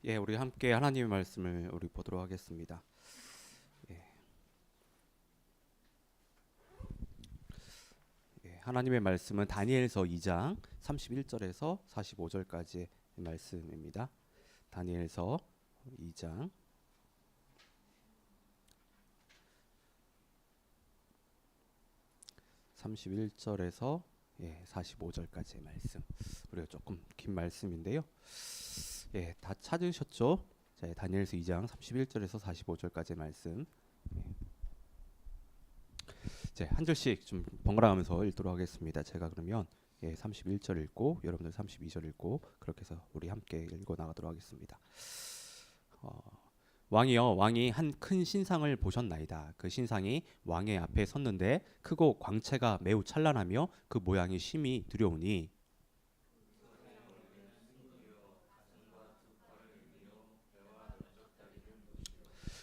예, 우리 함께 하나님의 말씀을 우리 보도록 하겠습니다. 예, 하나님의 말씀은 다니엘서 2장 31절에서 45절까지의 말씀입니다. 다니엘서 2장 31절에서 45절까지의 말씀. 우리가 조금 긴 말씀인데요. 예, 다 찾으셨죠? 자, 다니엘서 2장 31절에서 45절까지의 말씀. 이제 한 절씩 좀 번갈아가면서 읽도록 하겠습니다. 제가 그러면 31절 읽고 여러분들 32절 읽고 그렇게 해서 우리 함께 읽어 나가도록 하겠습니다. 어, 왕이여, 왕이 한 큰 신상을 보셨나이다. 그 신상이 왕의 앞에 섰는데 크고 광채가 매우 찬란하며 그 모양이 심히 두려우니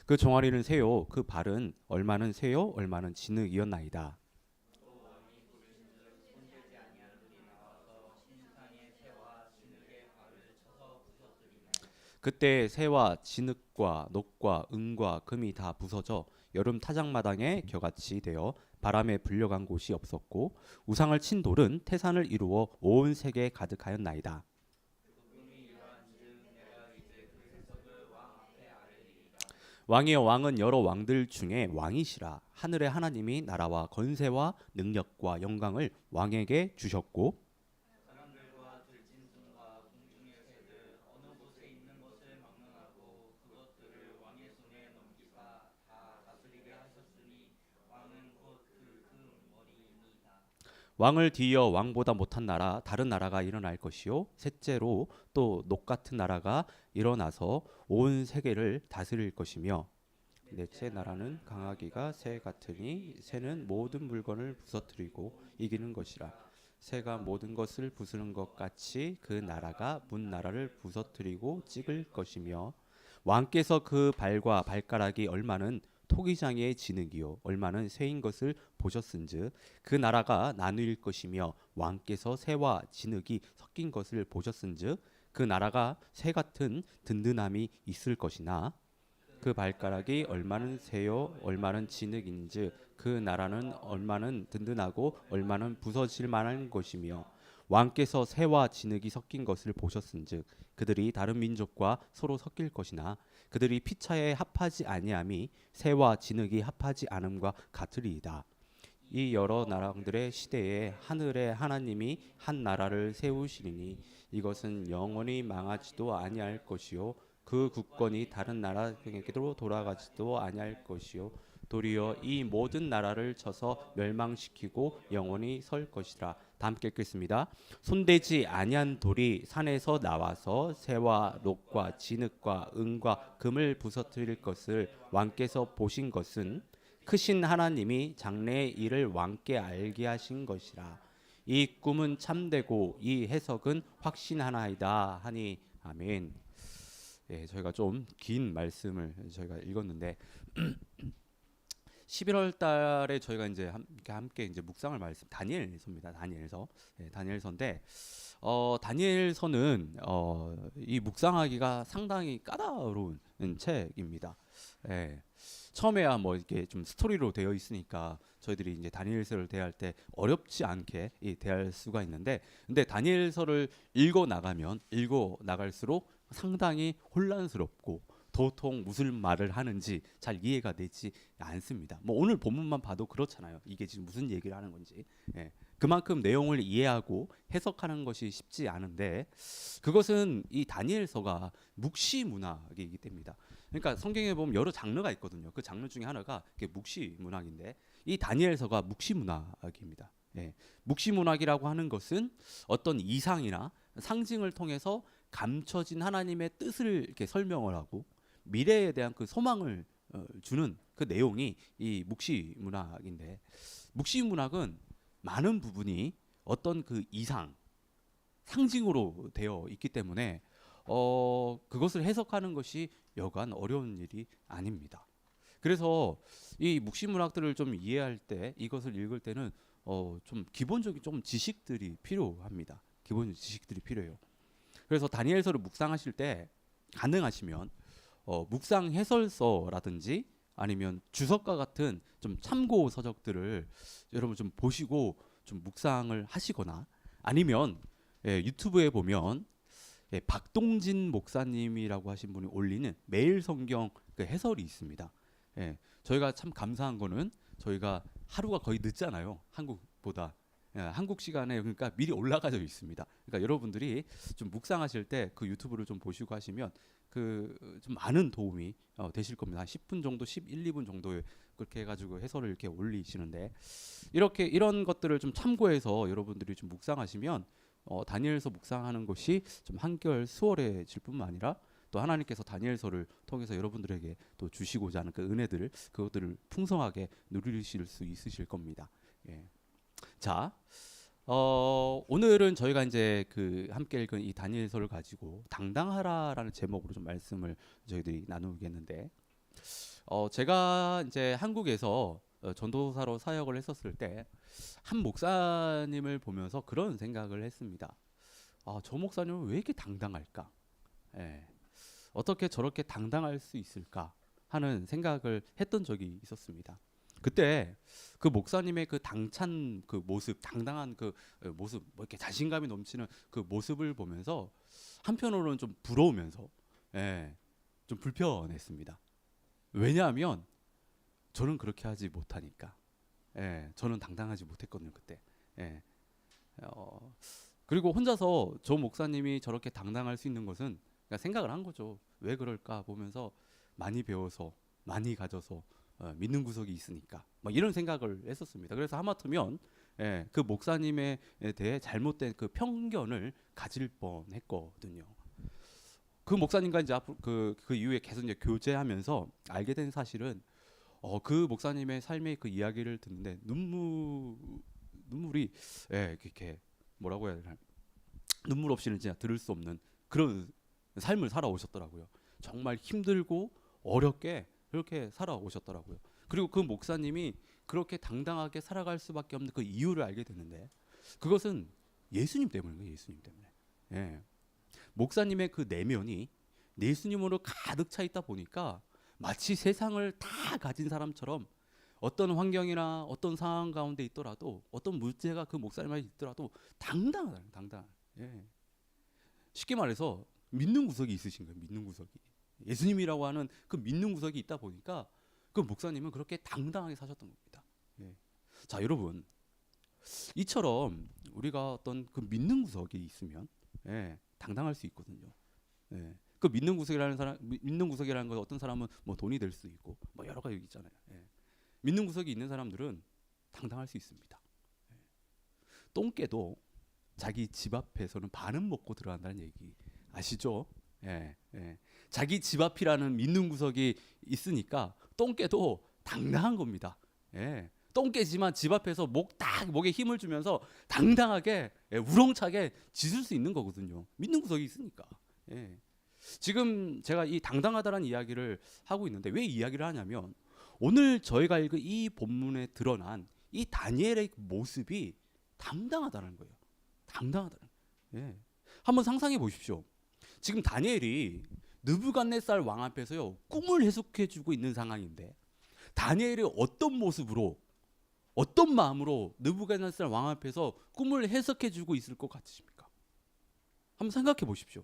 그 종아리는 새요 그 발은 얼마는 새요 얼마는 진흙이었나이다. 그때 새와 진흙과 녹과 은과 금이 다 부서져 여름 타작마당에 겨같이 되어 바람에 불려간 곳이 없었고 우상을 친 돌은 태산을 이루어 온 세계에 가득하였나이다. 왕이여, 왕은 여러 왕들 중에 왕이시라. 하늘의 하나님이 나라와 건세와 능력과 영광을 왕에게 주셨고 왕을 뒤이어 왕보다 못한 나라 다른 나라가 일어날 것이요 셋째로 또 녹 같은 나라가 일어나서 온 세계를 다스릴 것이며 넷째 나라는 강하기가 새 같으니 새는 모든 물건을 부서뜨리고 이기는 것이라. 새가 모든 것을 부수는 것 같이 그 나라가 문 나라를 부서뜨리고 찍을 것이며 왕께서 그 발과 발가락이 얼마는 토기장의 진흙이요 얼마는 새인 것을 보셨은즉 그 나라가 나누일 것이며 왕께서 새와 진흙이 섞인 것을 보셨은즉 그 나라가 새 같은 든든함이 있을 것이나 그 발가락이 얼마는 새요 얼마는 진흙인즉 그 나라는 얼마는 든든하고 얼마는 부서질 만한 것이며 왕께서 새와 진흙이 섞인 것을 보셨은즉 그들이 다른 민족과 서로 섞일 것이나 그들이 피차에 합하지 아니함이 새와 진흙이 합하지 않음과 같으리이다. 이 여러 나라들의 시대에 하늘의 하나님이 한 나라를 세우시리니 이것은 영원히 망하지도 아니할 것이요 그 국권이 다른 나라에게로 돌아가지도 아니할 것이요 도리어 이 모든 나라를 쳐서 멸망시키고 영원히 설 것이라. 다 함께 읽겠습니다. 손대지 아니한 돌이 산에서 나와서 새와 녹과 진흙과 은과 금을 부서뜨릴 것을 왕께서 보신 것은 크신 하나님이 장래의 일을 왕께 알게 하신 것이라. 이 꿈은 참되고 이 해석은 확신하나이다 하니 아멘. 예, 저희가 좀 긴 말씀을 저희가 읽었는데 11월 달에 저희가 이제 함께 이제 묵상을 말씀 다니엘서입니다. 다니엘서. 다니엘서인데 다니엘서는 이 묵상하기가 상당히 까다로운 책입니다. 예. 처음에야 뭐 이렇게 좀 스토리로 되어 있으니까 저희들이 이제 다니엘서를 대할 때 어렵지 않게 대할 수가 있는데 근데 다니엘서를 읽어 나갈수록 상당히 혼란스럽고 도통 무슨 말을 하는지 잘 이해가 되지 않습니다. 뭐 오늘 본문만 봐도 그렇잖아요. 이게 지금 무슨 얘기를 하는 건지. 예. 그만큼 내용을 이해하고 해석하는 것이 쉽지 않은데 그것은 이 다니엘서가 묵시 문학이기 때문이다. 그러니까 성경에 보면 여러 장르가 있거든요. 그 장르 중에 하나가 묵시 문학인데 이 다니엘서가 묵시 문학입니다. 예. 묵시 문학이라고 하는 것은 어떤 이상이나 상징을 통해서 감춰진 하나님의 뜻을 이렇게 설명을 하고 미래에 대한 그 소망을 주는 그 내용이 이 묵시 문학인데 묵시 문학은 많은 부분이 어떤 그 이상 상징으로 되어 있기 때문에 그것을 해석하는 것이 여간 어려운 일이 아닙니다. 그래서 이 묵시 문학들을 좀 이해할 때 이것을 읽을 때는 좀 기본적인 좀 지식들이 필요합니다. 기본 지식들이 필요해요. 그래서 다니엘서를 묵상하실 때 가능하시면 묵상 해설서라든지 아니면 주석과 같은 좀 참고 서적들을 여러분 좀 보시고 좀 묵상을 하시거나 아니면 유튜브에 보면 박동진 목사님이라고 하신 분이 올리는 매일 성경 그 해설이 있습니다. 저희가 참 감사한 거는 저희가 하루가 거의 늦잖아요. 한국보다. 한국 시간에 그러니까 미리 올라가져 있습니다. 그러니까 여러분들이 좀 묵상하실 때 그 유튜브를 좀 보시고 하시면 그 좀 많은 도움이 되실 겁니다. 한 10분 정도, 11, 2분 정도에 그렇게 해가지고 해설을 이렇게 올리시는데 이렇게 이런 것들을 좀 참고해서 여러분들이 좀 묵상하시면 다니엘서 묵상하는 것이 좀 한결 수월해질 뿐만 아니라 또 하나님께서 다니엘서를 통해서 여러분들에게 또 주시고자 하는 그 은혜들을 그것들을 풍성하게 누리실 수 있으실 겁니다. 자, 오늘은 저희가 이제 그 함께 읽은 이 다니엘서를 가지고 당당하라라는 제목으로 좀 말씀을 저희들이 나누겠는데, 제가 이제 한국에서 전도사로 사역을 했었을 때 한 목사님을 보면서 그런 생각을 했습니다. 저 목사님은 왜 이렇게 당당할까? 어떻게 저렇게 당당할 수 있을까 하는 생각을 했던 적이 있었습니다. 그때 그 목사님의 그 당찬 그 모습, 당당한 그 모습, 뭐 이렇게 자신감이 넘치는 그 모습을 보면서 한편으로는 좀 부러우면서 좀 불편했습니다. 왜냐하면 저는 그렇게 하지 못하니까. 저는 당당하지 못했거든요 그때. 그리고 혼자서 저 목사님이 저렇게 당당할 수 있는 것은 그러니까 생각을 한 거죠. 왜 그럴까 보면서 많이 배워서 많이 가져서 믿는 구석이 있으니까 막 이런 생각을 했었습니다. 그래서 하마터면 그 목사님에 대해 잘못된 그 편견을 가질 뻔했거든요. 그 목사님과 이제 앞으로 그 이후에 계속 이제 교제하면서 알게 된 사실은 그 목사님의 삶의 그 이야기를 듣는데 눈물이 이렇게 뭐라고 해야 되나 눈물 없이는 진짜 들을 수 없는 그런 삶을 살아오셨더라고요. 정말 힘들고 어렵게 그렇게 살아오셨더라고요. 그리고 그 목사님이 그렇게 당당하게 살아갈 수밖에 없는 그 이유를 알게 됐는데 그것은 예수님 때문이에요. 예수님 때문에. 목사님의 그 내면이 예수님으로 가득 차 있다 보니까 마치 세상을 다 가진 사람처럼 어떤 환경이나 어떤 상황 가운데 있더라도 어떤 문제가 그 목사님한테 있더라도 당당하다. 쉽게 말해서 믿는 구석이 있으신 거예요. 믿는 구석이. 예수님이라고 하는 그 믿는 구석이 있다 보니까 그 목사님은 그렇게 당당하게 사셨던 겁니다. 자, 여러분, 이처럼 우리가 어떤 그 믿는 구석이 있으면 당당할 수 있거든요. 그 믿는 구석이라는 건 어떤 사람은 뭐 돈이 될 수 있고 뭐 여러 가지 있잖아요. 믿는 구석이 있는 사람들은 당당할 수 있습니다. 똥개도 자기 집 앞에서는 반은 먹고 들어간다는 얘기 아시죠? 자기 집 앞이라는 믿는 구석이 있으니까 똥개도 당당한 겁니다. 똥개지만 집 앞에서 목에 힘을 주면서 당당하게 우렁차게 짖을 수 있는 거거든요. 믿는 구석이 있으니까. 지금 제가 이 당당하다라는 이야기를 하고 있는데 왜 이야기를 하냐면 오늘 저희가 읽은 이 본문에 드러난 이 다니엘의 모습이 당당하다는 거예요. 당당하다는. 한번 상상해 보십시오. 지금 다니엘이 느부갓네살 왕 앞에서요 꿈을 해석해주고 있는 상황인데 다니엘이 어떤 모습으로 어떤 마음으로 느부갓네살 왕 앞에서 꿈을 해석해주고 있을 것 같으십니까? 한번 생각해 보십시오.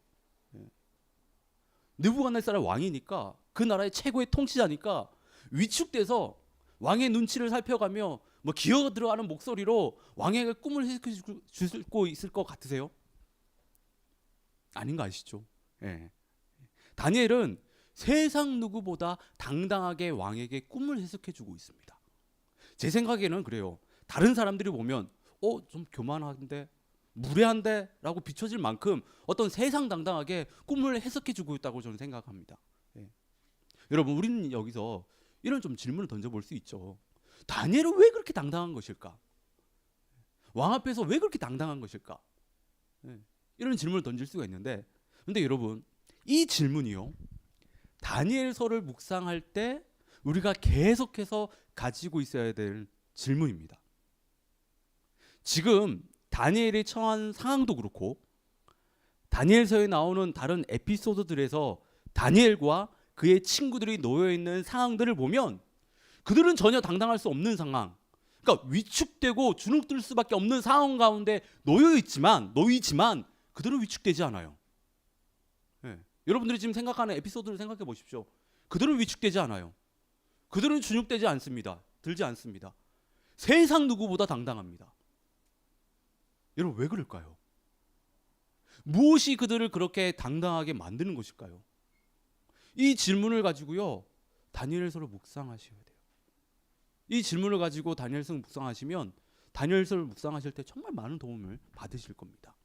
느부갓네살 왕이니까 그 나라의 최고의 통치자니까 위축돼서 왕의 눈치를 살펴가며 뭐 기어 들어가는 목소리로 왕에게 꿈을 해석해주고 있을 것 같으세요? 아닌 거 아시죠? 다니엘은 세상 누구보다 당당하게 왕에게 꿈을 해석해주고 있습니다. 제 생각에는 그래요. 다른 사람들이 보면 좀 교만한데 무례한데 라고 비춰질 만큼 어떤 세상 당당하게 꿈을 해석해주고 있다고 저는 생각합니다. 여러분 우리는 여기서 이런 좀 질문을 던져볼 수 있죠. 다니엘은 왜 그렇게 당당한 것일까? 왕 앞에서 왜 그렇게 당당한 것일까? 이런 질문을 던질 수가 있는데 근데 여러분 이 질문이요 다니엘서를 묵상할 때 우리가 계속해서 가지고 있어야 될 질문입니다. 지금 다니엘이 처한 상황도 그렇고 다니엘서에 나오는 다른 에피소드들에서 다니엘과 그의 친구들이 놓여 있는 상황들을 보면 그들은 전혀 당당할 수 없는 상황, 그러니까 위축되고 주눅들 수밖에 없는 상황 가운데 놓이지만 그들은 위축되지 않아요. 예. 여러분들이 지금 생각하는 에피소드를 생각해 보십시오. 그들은 위축되지 않아요. 그들은 주눅되지 않습니다. 들지 않습니다. 세상 누구보다 당당합니다. 여러분 왜 그럴까요? 무엇이 그들을 그렇게 당당하게 만드는 것일까요? 이 질문을 가지고요, 다니엘서를 묵상하셔야 돼요. 이 질문을 가지고 다니엘서를 묵상하시면 다니엘서를 묵상하실 때 정말 많은 도움을 받으실 겁니다.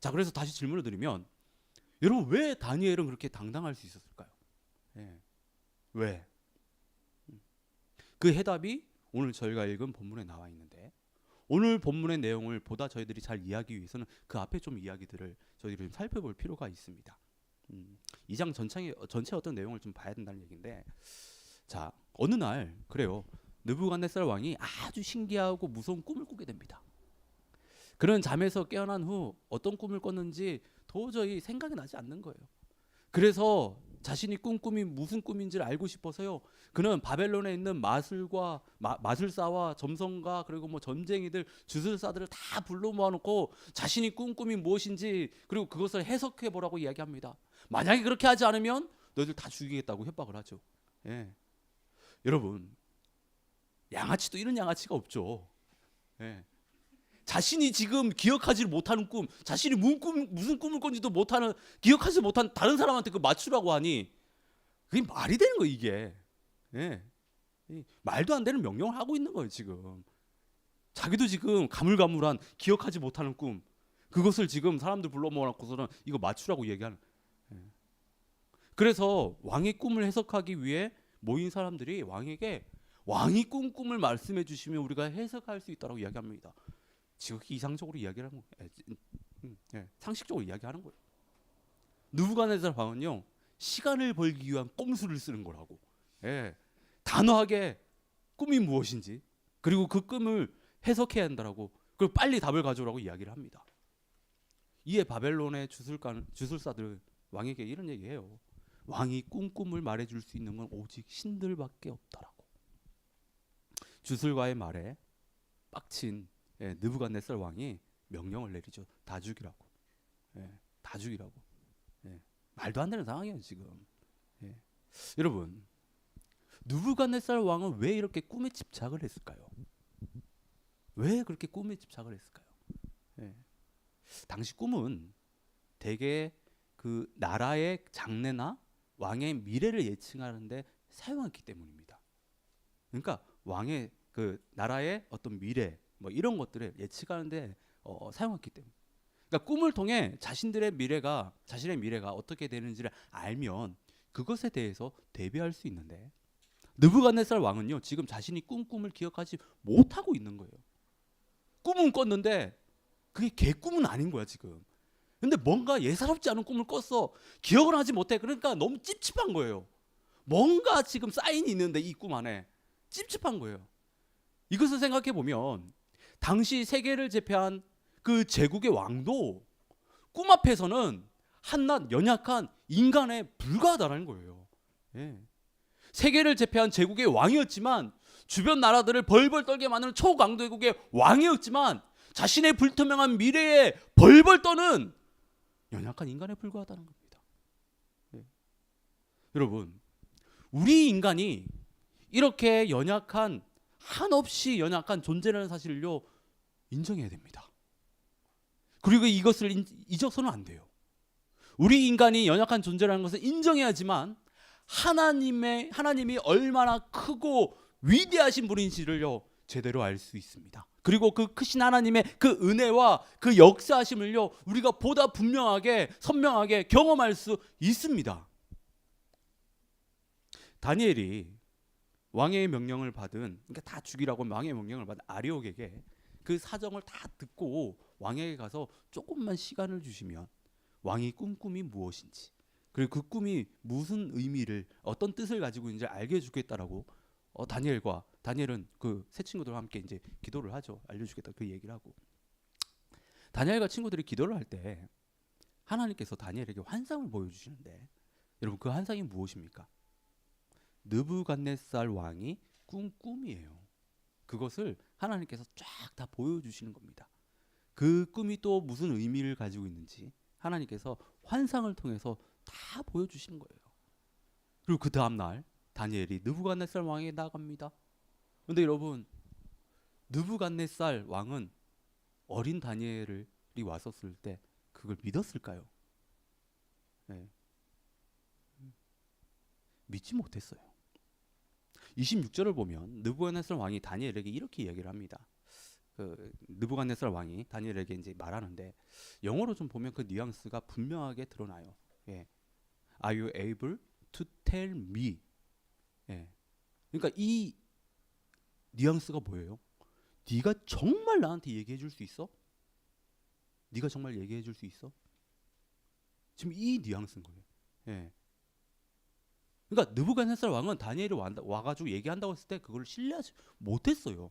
자, 그래서 다시 질문을 드리면, 여러분 왜 다니엘은 그렇게 당당할 수 있었을까요? 예. 왜? 그 해답이 오늘 저희가 읽은 본문에 나와 있는데, 오늘 본문의 내용을 보다 저희들이 잘 이해하기 위해서는 그 앞에 좀 이야기들을 저희들이 좀 살펴볼 필요가 있습니다. 2장 전체 어떤 내용을 좀 봐야 된다는 얘기인데, 자, 어느 날 그래요. 느부갓네살 왕이 아주 신기하고 무서운 꿈을 꾸게 됩니다. 그는 잠에서 깨어난 후 어떤 꿈을 꿨는지 도저히 생각이 나지 않는 거예요. 그래서 자신이 꾼 꿈이 무슨 꿈인지를 알고 싶어서요, 그는 바벨론에 있는 마술사와 점성가 그리고 뭐 전쟁이들 주술사들을 다 불러 모아놓고 자신이 꾼 꿈이 무엇인지 그리고 그것을 해석해 보라고 이야기합니다. 만약에 그렇게 하지 않으면 너희들 다 죽이겠다고 협박을 하죠. 예. 여러분, 양아치도 이런 양아치가 없죠. 예. 자신이 지금 기억하지 못하는 꿈, 자신이 무슨 꿈을 꾼지도 기억하지 못한 다른 사람한테 그 맞추라고 하니 그게 말이 되는 거예요, 이게. 예. 말도 안 되는 명령을 하고 있는 거예요, 지금. 자기도 지금 가물가물한 기억하지 못하는 꿈, 그것을 지금 사람들 불러 모아놓고서는 이거 맞추라고 얘기하는. 예. 그래서 왕의 꿈을 해석하기 위해 모인 사람들이 왕에게 왕이 꾼 꿈을 말씀해 주시면 우리가 해석할 수 있다고 이야기합니다. 지극히 이상적으로 이야기를 하는 거예요. 상식적으로 이야기하는 거예요. 느부갓네살 왕은요, 시간을 벌기 위한 꼼수를 쓰는 거라고. 예. 단호하게 꿈이 무엇인지 그리고 그 꿈을 해석해야 한다라고, 그리고 빨리 답을 가져오라고 이야기를 합니다. 이에 바벨론의 주술사들 왕에게 이런 얘기해요. 왕이 꾼 꿈을 말해줄 수 있는 건 오직 신들밖에 없다라고. 주술가의 말에 빡친 느부갓네살 왕이 명령을 내리죠. 다 죽이라고. 다 죽이라고. 말도 안 되는 상황이에요, 지금. 여러분, 느부갓네살 왕은 왜 이렇게 꿈에 집착을 했을까요? 왜 그렇게 꿈에 집착을 했을까요? 당시 꿈은 대개 그 나라의 장래나 왕의 미래를 예측하는데 사용했기 때문입니다. 그러니까 왕의 그 나라의 어떤 미래 뭐 이런 것들을 예측하는데 사용했기 때문에, 그러니까 꿈을 통해 자신의 미래가 어떻게 되는지를 알면 그것에 대해서 대비할 수 있는데, 느부갓네살 왕은요, 지금 자신이 꾼 꿈을 기억하지 못하고 있는 거예요. 꿈은 꿨는데 그게 개꿈은 아닌 거야 지금. 근데 뭔가 예사롭지 않은 꿈을 꿨어. 기억을 하지 못해. 그러니까 너무 찝찝한 거예요. 뭔가 지금 사인이 있는데 이 꿈 안에 찝찝한 거예요. 이것을 생각해 보면 당시 세계를 제패한 그 제국의 왕도 꿈 앞에서는 한낱 연약한 인간에 불과하다는 거예요. 세계를 제패한 제국의 왕이었지만, 주변 나라들을 벌벌 떨게 만드는 초강대국의 왕이었지만, 자신의 불투명한 미래에 벌벌 떠는 연약한 인간에 불과하다는 겁니다. 여러분, 우리 인간이 이렇게 한없이 연약한 존재라는 사실을요, 인정해야 됩니다. 그리고 이것을 잊어서는 안 돼요. 우리 인간이 연약한 존재라는 것을 인정해야지만 하나님이 얼마나 크고 위대하신 분인지를요, 제대로 알 수 있습니다. 그리고 그 크신 하나님의 그 은혜와 그 역사하심을요, 우리가 보다 분명하게 선명하게 경험할 수 있습니다. 다니엘이 왕의 명령을 받은, 그러니까 다 죽이라고 왕의 명령을 받은 아리옥에게 그 사정을 다 듣고 왕에게 가서 조금만 시간을 주시면 왕이 꾼 꿈이 무엇인지, 그리고 그 꿈이 무슨 의미를, 어떤 뜻을 가지고 있는지 알게 해주겠다라고 다니엘은 그 세 친구들과 함께 이제 기도를 하죠. 알려주겠다 그 얘기를 하고, 다니엘과 친구들이 기도를 할 때 하나님께서 다니엘에게 환상을 보여주시는데, 여러분 그 환상이 무엇입니까? 느부갓네살 왕이 꿈이에요. 그것을 하나님께서 쫙 다 보여주시는 겁니다. 그 꿈이 또 무슨 의미를 가지고 있는지 하나님께서 환상을 통해서 다 보여주시는 거예요. 그리고 그 다음날 다니엘이 느부갓네살 왕에게 나아갑니다. 그런데 여러분 느부갓네살 왕은 어린 다니엘이 왔었을 때 그걸 믿었을까요? 네. 믿지 못했어요. 26절을 보면 느부갓네살 왕이 다니엘에게 이렇게 이야기를 합니다. 그 느부갓네살 왕이 다니엘에게 이제 말하는데 영어로 좀 보면 그 뉘앙스가 분명하게 드러나요. 예. Are you able to tell me? 예. 그러니까 이 뉘앙스가 뭐예요? 네가 정말 나한테 얘기해 줄 수 있어? 네가 정말 얘기해 줄 수 있어? 지금 이 뉘앙스인 거예요. 예. 그러니까 느부갓네살 왕은 다니엘이 와가지고 얘기한다고 했을 때 그걸 신뢰하지 못했어요.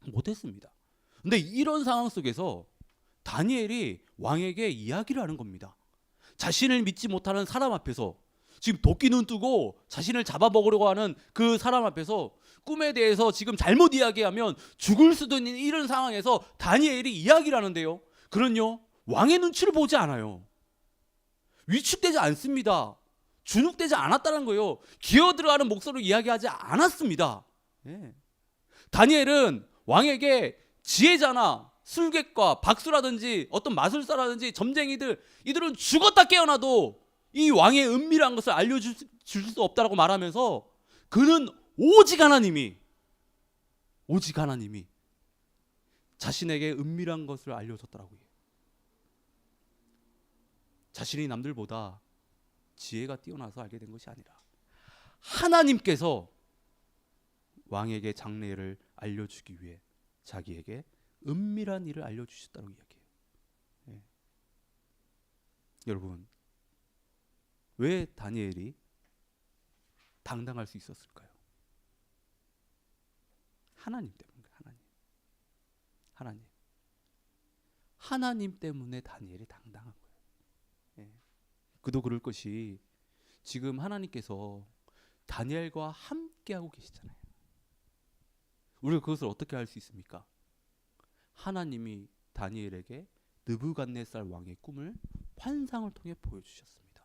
못했습니다. 근데 이런 상황 속에서 다니엘이 왕에게 이야기를 하는 겁니다. 자신을 믿지 못하는 사람 앞에서 지금 도끼 눈 뜨고 자신을 잡아먹으려고 하는 그 사람 앞에서 꿈에 대해서 지금 잘못 이야기하면 죽을 수도 있는 이런 상황에서 다니엘이 이야기를 하는데요. 그런요 왕의 눈치를 보지 않아요. 위축되지 않습니다. 주눅되지 않았다는 거예요. 기어들어가는 목소리로 이야기하지 않았습니다. 예. 다니엘은 왕에게 지혜자나 술객과 박수라든지 어떤 마술사라든지 점쟁이들 이들은 죽었다 깨어나도 이 왕의 은밀한 것을 알려줄 수 없다라고 말하면서 그는 오직 하나님이 자신에게 은밀한 것을 알려줬더라고요. 자신이 남들보다 지혜가 뛰어나서 알게 된 것이 아니라 하나님께서 왕에게 장래를 알려주기 위해 자기에게 은밀한 일을 알려주셨다고 이야기해요. 예. 여러분 왜 다니엘이 당당할 수 있었을까요? 하나님 때문에. 하나님 때문에 다니엘이 당당한 거예요. 예. 그도 그럴 것이 지금 하나님께서 다니엘과 함께하고 계시잖아요. 우리가 그것을 어떻게 할 수 있습니까? 하나님이 다니엘에게 느부갓네살 왕의 꿈을 환상을 통해 보여주셨습니다.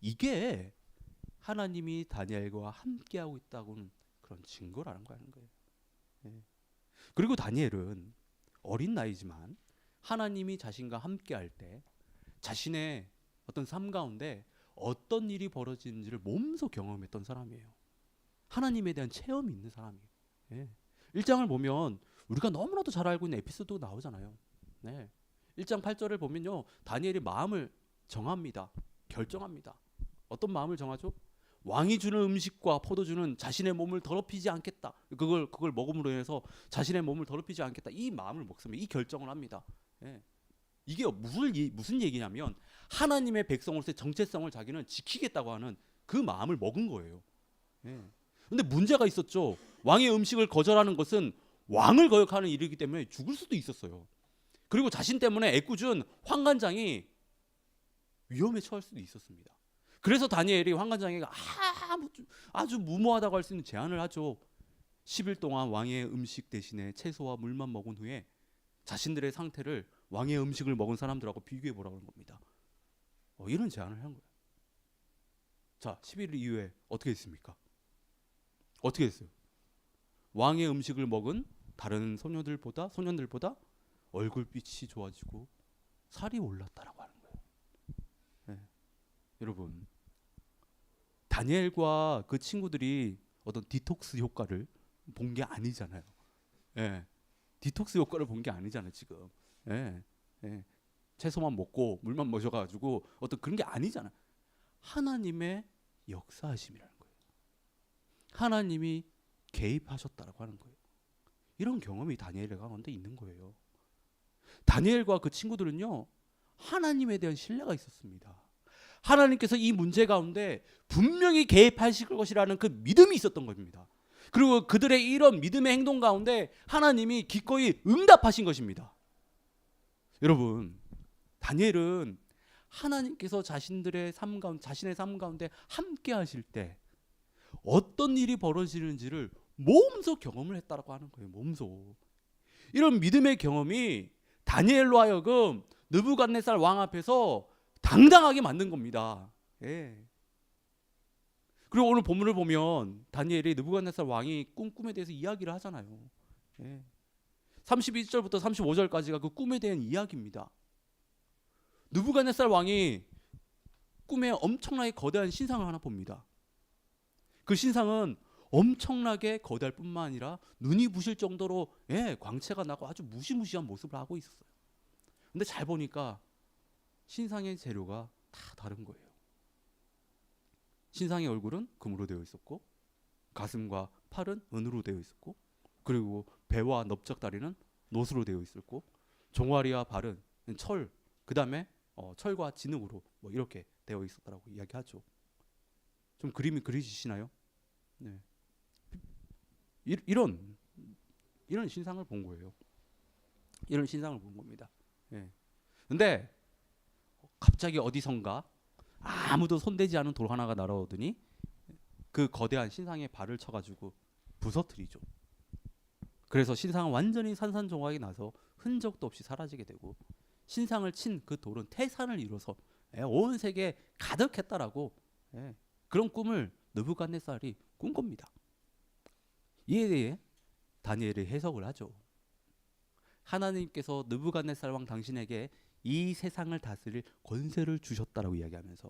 이게 하나님이 다니엘과 함께하고 있다고는 그런 증거라는 거예요. 예. 그리고 다니엘은 어린 나이지만 하나님이 자신과 함께할 때 자신의 어떤 삶 가운데 어떤 일이 벌어지는지를 몸소 경험했던 사람이에요. 하나님에 대한 체험이 있는 사람이에요. 예. 1장을 보면 우리가 너무나도 잘 알고 있는 에피소드가 나오잖아요. 네. 1장 8절을 보면요. 다니엘이 마음을 정합니다. 결정합니다. 어떤 마음을 정하죠? 왕이 주는 음식과 포도주는 자신의 몸을 더럽히지 않겠다. 그걸 먹음으로 인해서 자신의 몸을 더럽히지 않겠다. 이 마음을 먹습니다. 이 결정을 합니다. 예. 이게 무슨 얘기냐면 하나님의 백성으로서의 정체성을 자기는 지키겠다고 하는 그 마음을 먹은 거예요. 예. 근데 문제가 있었죠. 왕의 음식을 거절하는 것은 왕을 거역하는 일이기 때문에 죽을 수도 있었어요. 그리고 자신 때문에 애꿎은 환관장이 위험에 처할 수도 있었습니다. 그래서 다니엘이 환관장에게 아주 무모하다고 할 수 있는 제안을 하죠. 10일 동안 왕의 음식 대신에 채소와 물만 먹은 후에 자신들의 상태를 왕의 음식을 먹은 사람들하고 비교해 보라는 겁니다. 이런 제안을 한 거예요. 자, 10일 이후에 어떻게 했습니까? 어떻게 했어요? 왕의 음식을 먹은 다른 소년들보다 얼굴빛이 좋아지고 살이 올랐다라고 하는 거예요. 네. 여러분, 다니엘과 그 친구들이 어떤 디톡스 효과를 본 게 아니잖아요. 네. 디톡스 효과를 본 게 아니잖아요, 지금. 네. 네. 채소만 먹고 물만 마셔가지고 어떤 그런 게 아니잖아요. 하나님의 역사하심이라는 거예요. 하나님이 개입하셨다라고 하는 거예요. 이런 경험이 다니엘 가운데 있는 거예요. 다니엘과 그 친구들은요, 하나님에 대한 신뢰가 있었습니다. 하나님께서 이 문제 가운데 분명히 개입하실 것이라는 그 믿음이 있었던 겁니다. 그리고 그들의 이런 믿음의 행동 가운데 하나님이 기꺼이 응답하신 것입니다. 여러분, 다니엘은 하나님께서 자신의 삶 가운데 함께 하실 때 어떤 일이 벌어지는지를 몸소 경험을 했다라고 하는 거예요. 몸소. 이런 믿음의 경험이 다니엘로 하여금 느부갓네살 왕 앞에서 당당하게 만든 겁니다. 예. 그리고 오늘 본문을 보면 다니엘이 느부갓네살 왕이 꿈에 대해서 이야기를 하잖아요. 예. 31절부터 35절까지가 그 꿈에 대한 이야기입니다. 느부갓네살 왕이 꿈에 엄청나게 거대한 신상을 하나 봅니다. 그 신상은 엄청나게 거대할 뿐만 아니라 눈이 부실 정도로 광채가 나고 아주 무시무시한 모습을 하고 있었어요. 근데 잘 보니까 신상의 재료가 다 다른 거예요. 신상의 얼굴은 금으로 되어 있었고, 가슴과 팔은 은으로 되어 있었고, 그리고 배와 넓적다리는 노수로 되어 있었고, 종아리와 발은 철, 그 다음에 철과 진흙으로 뭐 이렇게 되어 있었다라고 이야기하죠. 좀 그림이 그려지시나요? 네. 이런 신상을 본 거예요. 이런 신상을 본 겁니다. 예. 근데 갑자기 어디선가 아무도 손대지 않은 돌 하나가 날아오더니 그 거대한 신상에 발을 쳐가지고 부서뜨리죠. 그래서 신상은 완전히 산산조각이 나서 흔적도 없이 사라지게 되고, 신상을 친 그 돌은 태산을 이뤄서 온 세계에 가득했다라고 그런 꿈을 느부갓네살이 꾼 겁니다. 이에 대해 다니엘이 해석을 하죠. 하나님께서 느부갓네살 왕 당신에게 이 세상을 다스릴 권세를 주셨다라고 이야기하면서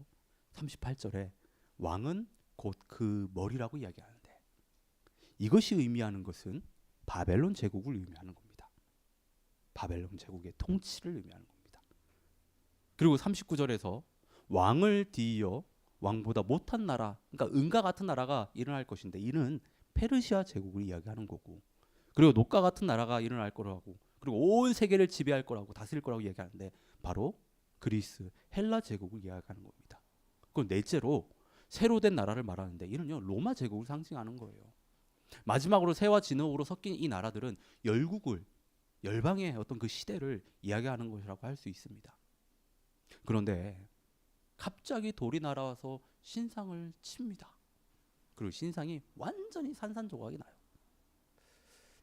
38절에 왕은 곧 그 머리라고 이야기하는데, 이것이 의미하는 것은 바벨론 제국을 의미하는 겁니다. 바벨론 제국의 통치를 의미하는 겁니다. 그리고 39절에서 왕을 뒤이어 왕보다 못한 나라, 그러니까 은과 같은 나라가 일어날 것인데, 이는 페르시아 제국을 이야기하는 거고, 그리고 녹과 같은 나라가 일어날 거라고, 그리고 온 세계를 지배할 거라고, 다스릴 거라고 이야기하는데, 바로 그리스, 헬라 제국을 이야기하는 겁니다. 그리고 넷째로 새로 된 나라를 말하는데, 이는요 로마 제국을 상징하는 거예요. 마지막으로 새와 진흙으로 섞인 이 나라들은 열방의 어떤 그 시대를 이야기하는 것이라고 할 수 있습니다. 그런데 갑자기 돌이 날아와서 신상을 칩니다. 그리고 신상이 완전히 산산조각이 나요.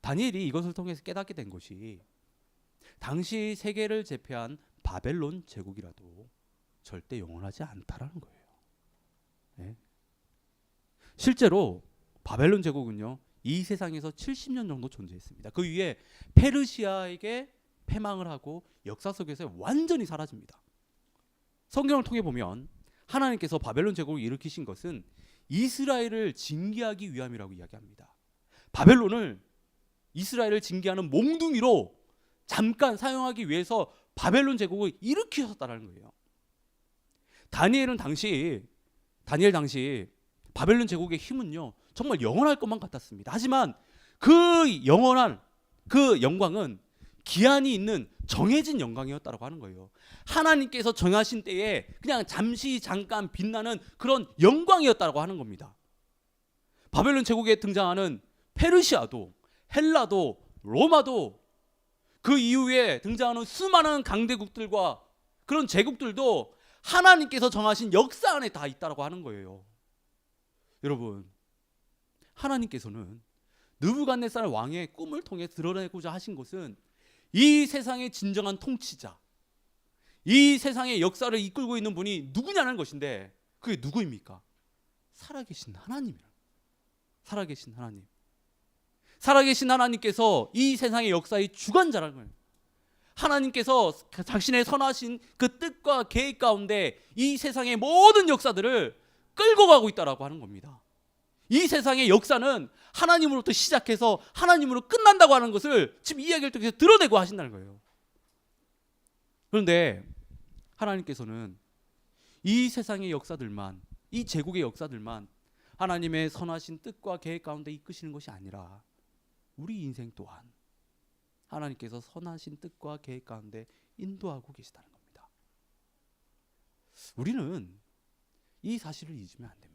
다니엘이 이것을 통해서 깨닫게 된 것이, 당시 세계를 제패한 바벨론 제국이라도 절대 영원하지 않다라는 거예요. 네. 실제로 바벨론 제국은요, 이 세상에서 70년 정도 존재했습니다. 그 위에 페르시아에게 패망을 하고 역사 속에서 완전히 사라집니다. 성경을 통해 보면 하나님께서 바벨론 제국을 일으키신 것은 이스라엘을 징계하기 위함이라고 이야기합니다. 바벨론을 이스라엘을 징계하는 몽둥이로 잠깐 사용하기 위해서 바벨론 제국을 일으키셨다는 거예요. 다니엘 당시 바벨론 제국의 힘은요 정말 영원할 것만 같았습니다. 하지만 그 영원한 그 영광은 기한이 있는 정해진 영광이었다고 하는 거예요. 하나님께서 정하신 때에 그냥 잠깐 빛나는 그런 영광이었다고 하는 겁니다. 바벨론 제국에 등장하는 페르시아도, 헬라도, 로마도, 그 이후에 등장하는 수많은 강대국들과 그런 제국들도 하나님께서 정하신 역사 안에 다 있다고 하는 거예요. 여러분, 하나님께서는 느부갓네살 왕의 꿈을 통해 드러내고자 하신 것은 이 세상의 진정한 통치자, 이 세상의 역사를 이끌고 있는 분이 누구냐는 것인데, 그게 누구입니까? 살아계신 하나님이에요. 살아계신 하나님. 살아계신 하나님께서 이 세상의 역사의 주관자라는 거예요. 하나님께서 자신의 선하신 그 뜻과 계획 가운데 이 세상의 모든 역사들을 끌고 가고 있다라고 하는 겁니다. 이 세상의 역사는 하나님으로부터 시작해서 하나님으로 끝난다고 하는 것을 지금 이야기를 통해서 드러내고 하신다는 거예요. 그런데 하나님께서는 이 세상의 역사들만, 이 제국의 역사들만 하나님의 선하신 뜻과 계획 가운데 이끄시는 것이 아니라 우리 인생 또한 하나님께서 선하신 뜻과 계획 가운데 인도하고 계시다는 겁니다. 우리는 이 사실을 잊으면 안 됩니다.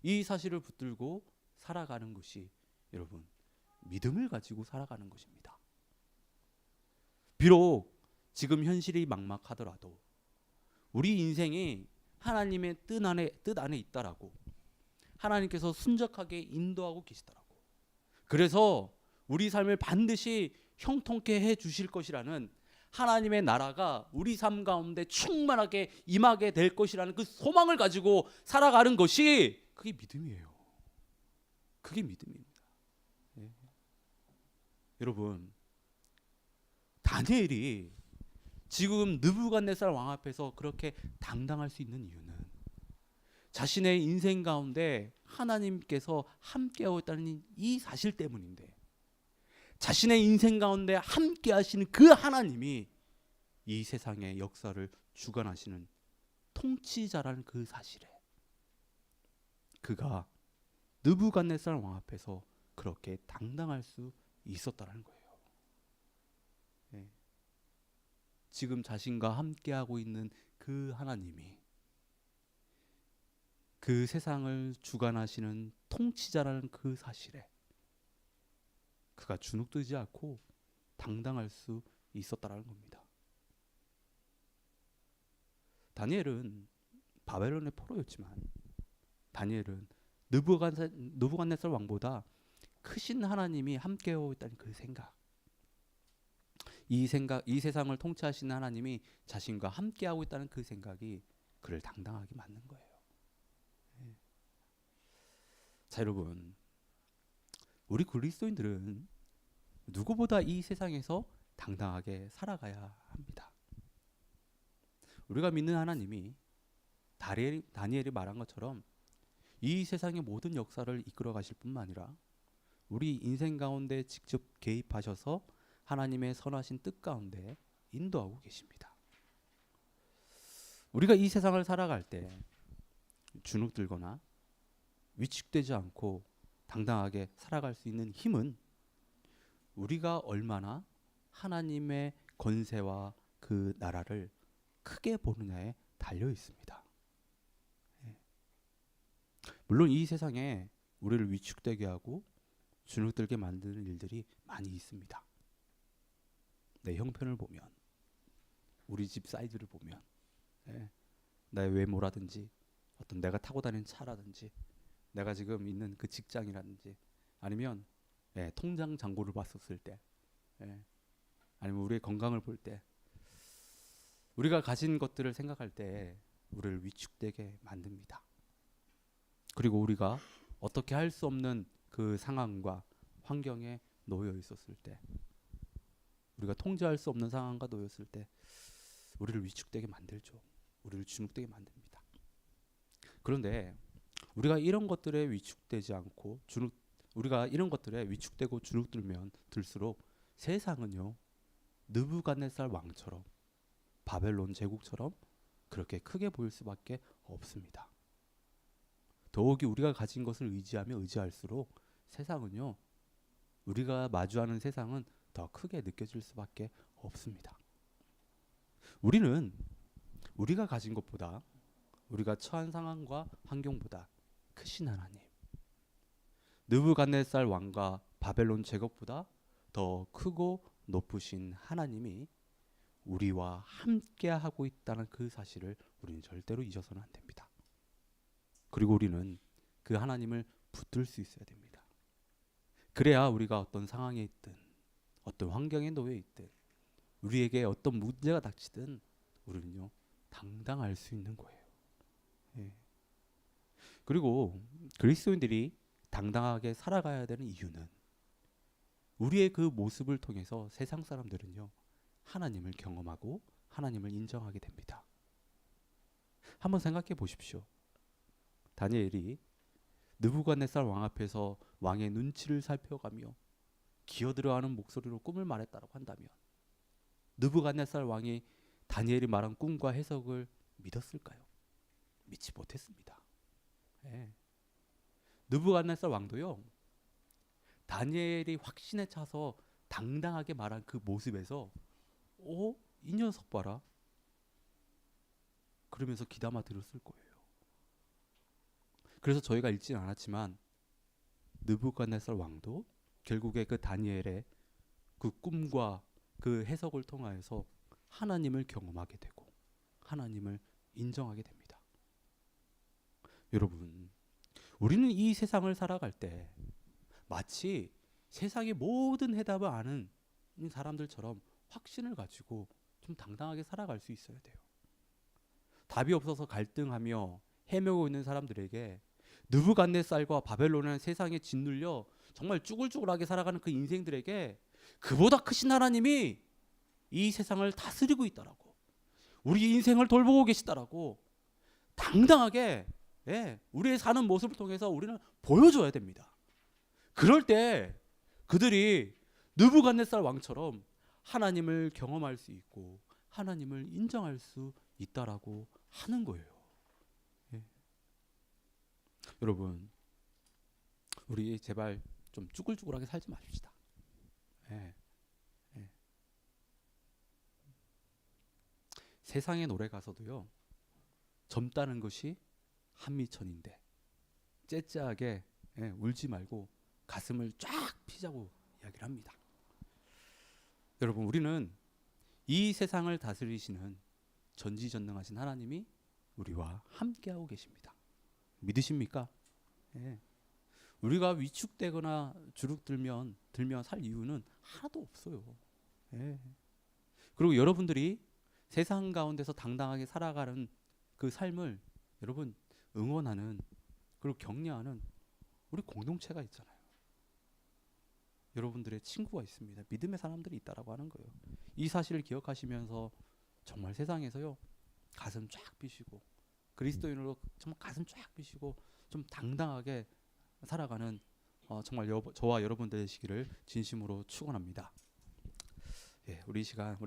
이 사실을 붙들고 살아가는 것이 여러분 믿음을 가지고 살아가는 것입니다. 비록 지금 현실이 막막하더라도 우리 인생이 하나님의 뜻 안에 있다라고, 하나님께서 순적하게 인도하고 계시더라고. 그래서 우리 삶을 반드시 형통케 해 주실 것이라는 하나님의 나라가 우리 삶 가운데 충만하게 임하게 될 것이라는 그 소망을 가지고 살아가는 것이, 그게 믿음이에요. 그게 믿음입니다. 예. 여러분, 다니엘이 지금 느부갓네살 왕 앞에서 그렇게 당당할 수 있는 이유는 자신의 인생 가운데 하나님께서 함께하고 있다는 이 사실 때문인데, 자신의 인생 가운데 함께 하시는 그 하나님이 이 세상의 역사를 주관하시는 통치자라는 그 사실에 그가 느부갓네살 왕 앞에서 그렇게 당당할 수 있었다는 거예요. 네. 지금 자신과 함께하고 있는 그 하나님이 그 세상을 주관하시는 통치자라는 그 사실에 그가 주눅들지 않고 당당할 수 있었다라는 겁니다. 다니엘은 바벨론의 포로였지만 다니엘은 느부갓네살 왕보다 크신 하나님이 함께하고 있다는 그 생각, 이 세상을 통치하시는 하나님이 자신과 함께하고 있다는 그 생각이 그를 당당하게 만든 거예요. 네. 자, 여러분, 우리 그리스도인들은 누구보다 이 세상에서 당당하게 살아가야 합니다. 우리가 믿는 하나님이 다니엘이 말한 것처럼 이 세상의 모든 역사를 이끌어 가실 뿐만 아니라 우리 인생 가운데 직접 개입하셔서 하나님의 선하신 뜻 가운데 인도하고 계십니다. 우리가 이 세상을 살아갈 때 주눅들거나 위축되지 않고 당당하게 살아갈 수 있는 힘은 우리가 얼마나 하나님의 권세와 그 나라를 크게 보느냐에 달려 있습니다. 물론 이 세상에 우리를 위축되게 하고 주눅들게 만드는 일들이 많이 있습니다. 내 형편을 보면, 우리 집 사이즈를 보면, 나의 외모라든지 어떤 내가 타고 다니는 차라든지 내가 지금 있는 그 직장이라든지 아니면 통장 잔고를 봤었을 때, 아니면 우리의 건강을 볼 때, 우리가 가진 것들을 생각할 때 우리를 위축되게 만듭니다. 그리고 우리가 어떻게 할 수 없는 그 상황과 환경에 놓여 있었을 때, 우리가 통제할 수 없는 상황과 놓였을 때 우리를 위축되게 만들죠. 우리를 주눅되게 만듭니다. 그런데 우리가 이런 것들에 위축되지 않고 우리가 이런 것들에 위축되고 주눅들면 들수록 세상은요, 느부갓네살 왕처럼 바벨론 제국처럼 그렇게 크게 보일 수밖에 없습니다. 더욱이 우리가 가진 것을 의지할수록 세상은요, 우리가 마주하는 세상은 더 크게 느껴질 수밖에 없습니다. 우리는 우리가 가진 것보다, 우리가 처한 상황과 환경보다 크신 하나님, 느부갓네살 왕과 바벨론 제국보다 더 크고 높으신 하나님이 우리와 함께하고 있다는 그 사실을 우리는 절대로 잊어서는 안 됩니다. 그리고 우리는 그 하나님을 붙들 수 있어야 됩니다. 그래야 우리가 어떤 상황에 있든 어떤 환경에 놓여 있든 우리에게 어떤 문제가 닥치든 우리는요, 당당할 수 있는 거예요. 그리고 그리스도인들이 당당하게 살아가야 되는 이유는 우리의 그 모습을 통해서 세상 사람들은요, 하나님을 경험하고 하나님을 인정하게 됩니다. 한번 생각해 보십시오. 다니엘이 느부갓네살 왕 앞에서 왕의 눈치를 살펴가며 기어들어가는 목소리로 꿈을 말했다고 한다면 느부갓네살 왕이 다니엘이 말한 꿈과 해석을 믿었을까요? 믿지 못했습니다. 느부갓네살 왕도요, 다니엘이 확신에 차서 당당하게 말한 그 모습에서 이 녀석 봐라, 그러면서 귀담아 들었을 거예요. 그래서 저희가 읽지는 않았지만 느부갓네살 왕도 결국에 그 다니엘의 그 꿈과 그 해석을 통하여서 하나님을 경험하게 되고 하나님을 인정하게 됩니다. 여러분, 우리는 이 세상을 살아갈 때 마치 세상의 모든 해답을 아는 사람들처럼 확신을 가지고 좀 당당하게 살아갈 수 있어야 돼요. 답이 없어서 갈등하며 헤매고 있는 사람들에게 느부갓네살과 바벨론이라는 세상에 짓눌려 정말 쭈글쭈글하게 살아가는 그 인생들에게 그보다 크신 하나님이 이 세상을 다스리고 있다라고, 우리 인생을 돌보고 계시다라고 당당하게, 우리의 사는 모습을 통해서 우리는 보여줘야 됩니다. 그럴 때 그들이 느부갓네살 왕처럼 하나님을 경험할 수 있고 하나님을 인정할 수 있다라고 하는 거예요. 여러분, 우리 제발 좀 쭈글쭈글하게 살지 마십시다. 예. 세상의 노래 가서도요, 젊다는 것이 한미천인데 째째하게 울지 말고 가슴을 쫙 피자고 이야기를 합니다. 여러분, 우리는 이 세상을 다스리시는 전지전능하신 하나님이 우리와 함께하고 계십니다. 믿으십니까? 우리가 위축되거나 주눅들면 살 이유는 하나도 없어요. 그리고 여러분들이 세상 가운데서 당당하게 살아가는 그 삶을 여러분 응원하는, 그리고 격려하는 우리 공동체가 있잖아요. 여러분들의 친구가 있습니다. 믿음의 사람들이 있다라고 하는 거예요. 이 사실을 기억하시면서 정말 세상에서요, 가슴 쫙 삐시고 그리스도인으로 정말 가슴 쫙 삐시고 좀 당당하게 살아가는 저와 여러분 되시기를 진심으로 축원합니다. 우리 이 시간 우리